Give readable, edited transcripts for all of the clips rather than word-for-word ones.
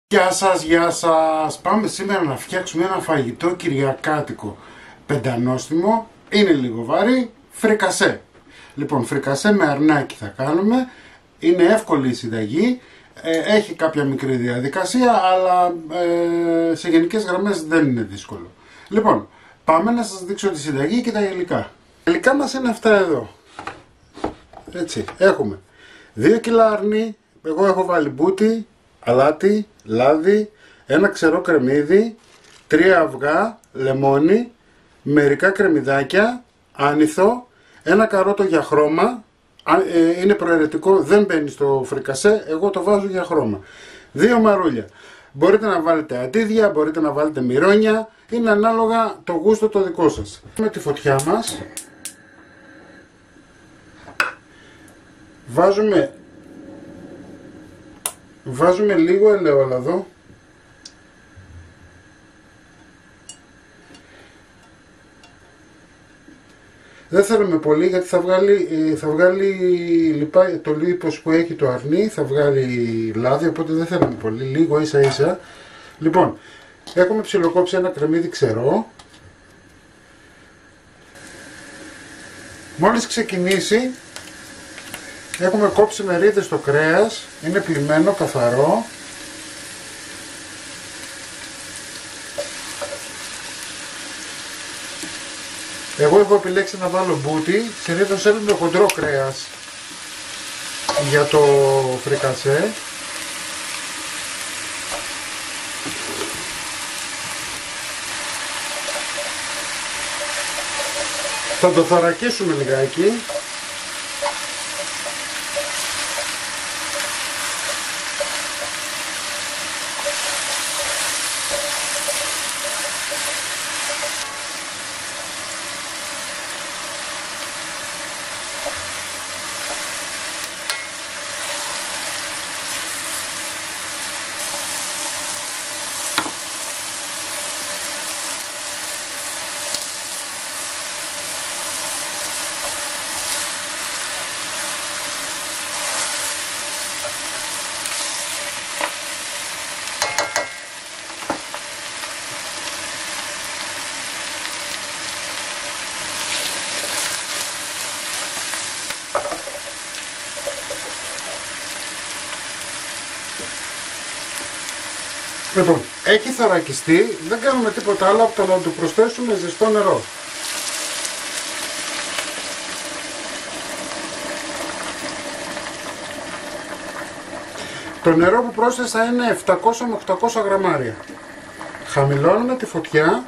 Γεια σας! Πάμε σήμερα να φτιάξουμε ένα φαγητό κυριακάτικο. Πεντανόστιμο, είναι λίγο βαρύ, φρικασέ. Λοιπόν, φρικασέ με αρνάκι θα κάνουμε. Είναι εύκολη η συνταγή. Έχει κάποια μικρή διαδικασία, αλλά σε γενικές γραμμές δεν είναι δύσκολο. Λοιπόν, πάμε να σας δείξω τη συνταγή και τα υλικά. Τα υλικά μας είναι αυτά εδώ. Έτσι, έχουμε 2 κιλά αρνί, εγώ έχω βάλει μπούτι, αλάτι, λάδι, ένα ξερό κρεμμύδι, 3 αυγά, λεμόνι, μερικά κρεμμυδάκια, άνηθο, ένα καρότο για χρώμα, είναι προαιρετικό, δεν μπαίνει στο φρικασέ, εγώ το βάζω για χρώμα. 2 μαρούλια. Μπορείτε να βάλετε αντίδια, μπορείτε να βάλετε μυρώνια, είναι ανάλογα το γούστο το δικό σας. Με τη φωτιά μας βάζουμε λίγο ελαιόλαδο, δεν θέλουμε πολύ γιατί θα βγάλει το λίπος που έχει το αρνί, θα βγάλει λάδι, οπότε δεν θέλουμε πολύ, λίγο ίσα ίσα. Λοιπόν, έχουμε ψιλοκόψει ένα κρεμμύδι ξερό. Μόλις ξεκινήσει, έχουμε κόψει μερίδες στο κρέας, είναι πλυμμένο, καθαρό. Εγώ έχω επιλέξει να βάλω μπούτι, συνήθως θέλουμε χοντρό κρέας για το φρικασέ. Θα το θωρακίσουμε λιγάκι. Λοιπόν, έχει θωρακιστεί, δεν κάνουμε τίποτα άλλο από το να του προσθέσουμε ζεστό νερό. Το νερό που πρόσθεσα είναι 700 με 800 γραμμάρια. Χαμηλώνουμε τη φωτιά,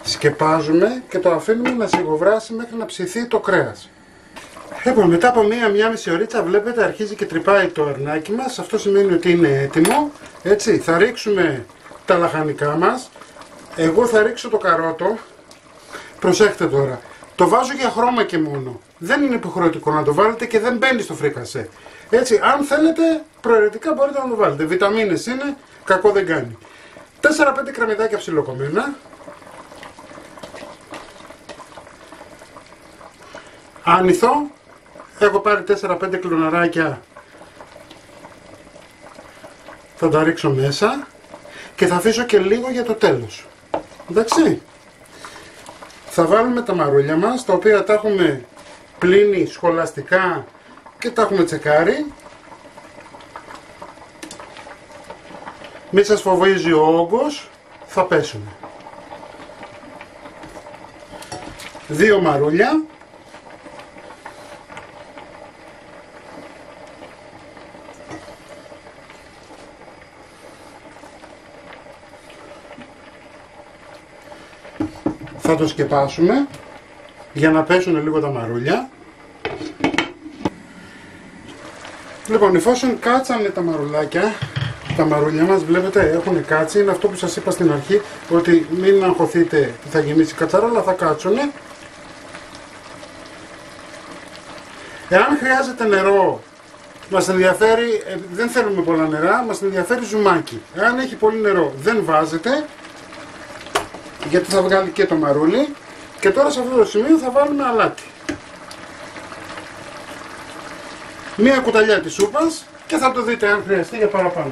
σκεπάζουμε και το αφήνουμε να σιγοβράσει μέχρι να ψηθεί το κρέας. Λοιπόν, μετά από μία μισή ωρίτσα βλέπετε αρχίζει και τρυπάει το αρνάκι μας, αυτό σημαίνει ότι είναι έτοιμο. Έτσι, θα ρίξουμε τα λαχανικά μας, εγώ θα ρίξω το καρότο, προσέχτε τώρα, το βάζω για χρώμα και μόνο, δεν είναι υποχρεωτικό να το βάλετε και δεν μπαίνει στο φρικασέ. Έτσι, αν θέλετε, προαιρετικά μπορείτε να το βάλετε, βιταμίνες είναι, κακό δεν κάνει. 4-5 κρεμμυδάκια ψιλοκομμένα, άνηθο. Έχω πάρει 4-5 κλωναράκια, θα τα ρίξω μέσα και θα αφήσω και λίγο για το τέλος. Εντάξει. Θα βάλουμε τα μαρούλια μας, τα οποία τα έχουμε πλύνει σχολαστικά και τα έχουμε τσεκάρει. Μη σας φοβίζει ο όγκος, θα πέσουν. 2 μαρούλια. Θα το σκεπάσουμε για να πέσουν λίγο τα μαρούλια. Λοιπόν, εφόσον κάτσανε τα μαρουλάκια, τα μαρούλια μας βλέπετε έχουν κάτσει, είναι αυτό που σας είπα στην αρχή, ότι μην αγχωθείτε ότι θα γεμίσει κατσαρόλα, θα κάτσουνε. Εάν χρειάζεται νερό, μας ενδιαφέρει, δεν θέλουμε πολλά νερά, μας ενδιαφέρει ζουμάκι. Εάν έχει πολύ νερό δεν βάζετε, γιατί θα βγάλει και το μαρούλι. Και τώρα σε αυτό το σημείο θα βάλουμε αλάτι. Μία κουταλιά της σούπας και θα το δείτε αν χρειαστεί για παραπάνω.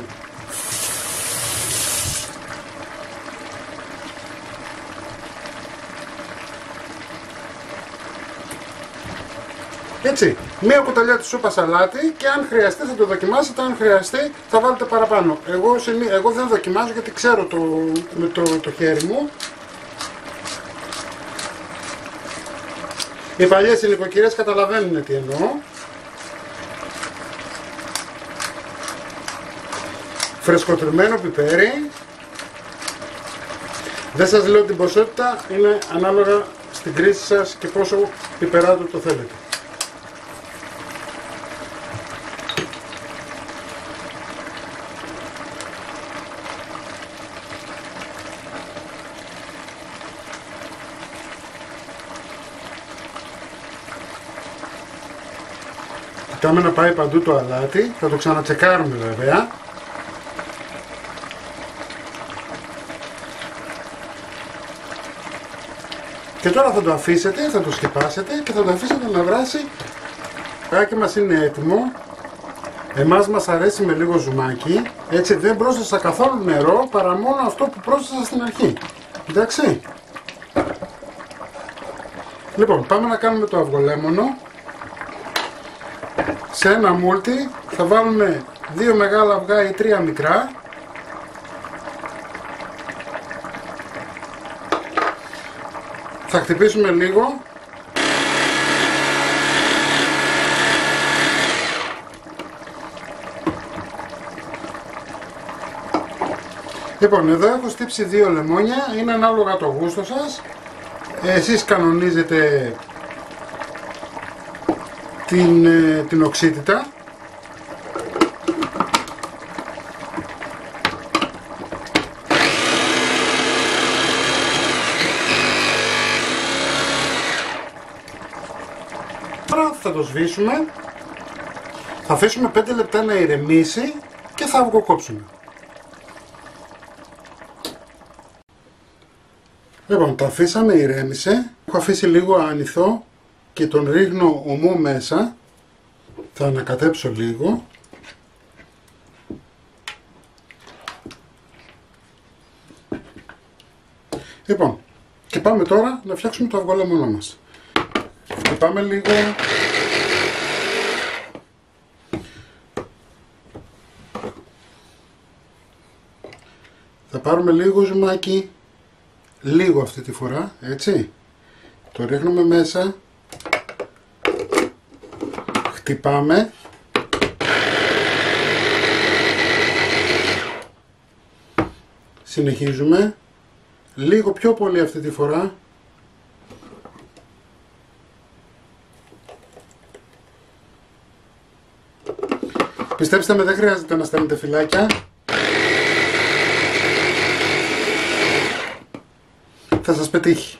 Έτσι, μία κουταλιά της σούπας αλάτι και αν χρειαστεί θα το δοκιμάσετε, αν χρειαστεί θα βάλετε παραπάνω. Εγώ δεν δοκιμάζω γιατί ξέρω το χέρι μου. Οι παλιές οι νοικοκυρές καταλαβαίνουν τι εννοώ. Φρεσκοτριμμένο πιπέρι. Δεν σας λέω την ποσότητα, είναι ανάλογα στην κρίση σας και πόσο πιπεράτο το θέλετε. Κοιτάμε να πάει παντού το αλάτι, θα το ξανατσεκάρουμε βέβαια. Και τώρα θα το αφήσετε, θα το σκεπάσετε και θα το αφήσετε να βράσει. Το πουράκι μας είναι έτοιμο. Εμάς μας αρέσει με λίγο ζουμάκι. Έτσι δεν πρόσθεσα καθόλου νερό παρά μόνο αυτό που πρόσθεσα στην αρχή. Εντάξει. Λοιπόν, πάμε να κάνουμε το αυγολέμονο. Σε ένα μούλτι θα βάλουμε 2 μεγάλα αυγά ή 3 μικρά. Θα χτυπήσουμε λίγο. Λοιπόν, εδώ έχω στύψει 2 λεμόνια, είναι ανάλογα το γούστο σας. Εσείς κανονίζετε την οξύτητα. Τώρα θα το σβήσουμε, θα αφήσουμε 5 λεπτά να ηρεμήσει και θα αυγοκόψουμε. Λοιπόν, το αφήσαμε, ηρέμησε, έχω αφήσει λίγο ανηθό και τον ρίχνω ομό μέσα, θα ανακατέψω λίγο. Λοιπόν, και πάμε τώρα να φτιάξουμε το αυγολέμονό μας. Και πάμε λίγο. Θα πάρουμε λίγο ζουμάκι, λίγο αυτή τη φορά, έτσι. Το ρίχνουμε μέσα. Χτυπάμε. Συνεχίζουμε. Λίγο πιο πολύ αυτή τη φορά. Πιστέψτε με, δεν χρειάζεται να στέλνετε φυλάκια. Θα σας πετύχει.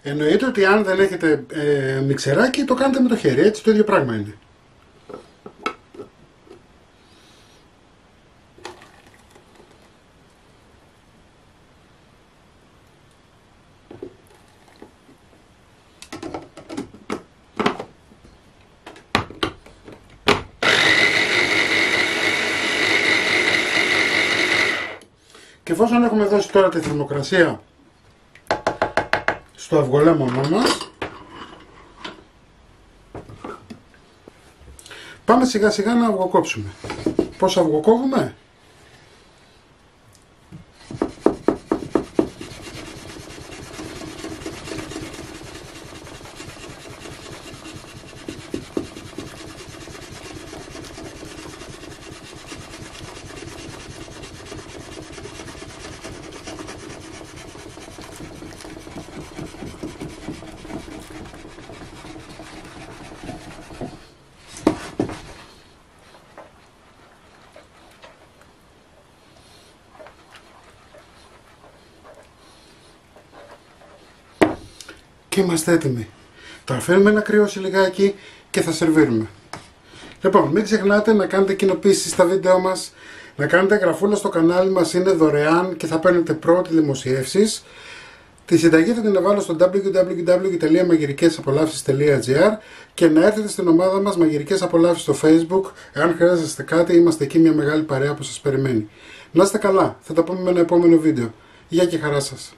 Εννοείται ότι αν δεν έχετε μιξεράκι το κάνετε με το χέρι, έτσι το ίδιο πράγμα είναι. Και εφόσον έχουμε δώσει τώρα τη θερμοκρασία στο αυγολέμονό μας, πάμε σιγά σιγά να αυγοκόψουμε. Πώς αυγοκόβουμε? Και είμαστε έτοιμοι. Το αφήνουμε να κρυώσει λιγάκι και θα σερβίρουμε. Λοιπόν, μην ξεχνάτε να κάνετε κοινοποίησεις στα βίντεο μας, να κάνετε εγγραφούλα στο κανάλι μας, είναι δωρεάν και θα παίρνετε πρώτη δημοσιεύσεις. Τη συνταγή θα την βάλω στο www.magirikesapolavsis.gr και να έρθετε στην ομάδα μας Μαγειρικές Απολαύσεις στο Facebook. Εάν χρειάζεστε κάτι, είμαστε εκεί μια μεγάλη παρέα που σας περιμένει. Να είστε καλά, θα τα πούμε με ένα επόμενο βίντεο. Γεια και χαρά σας.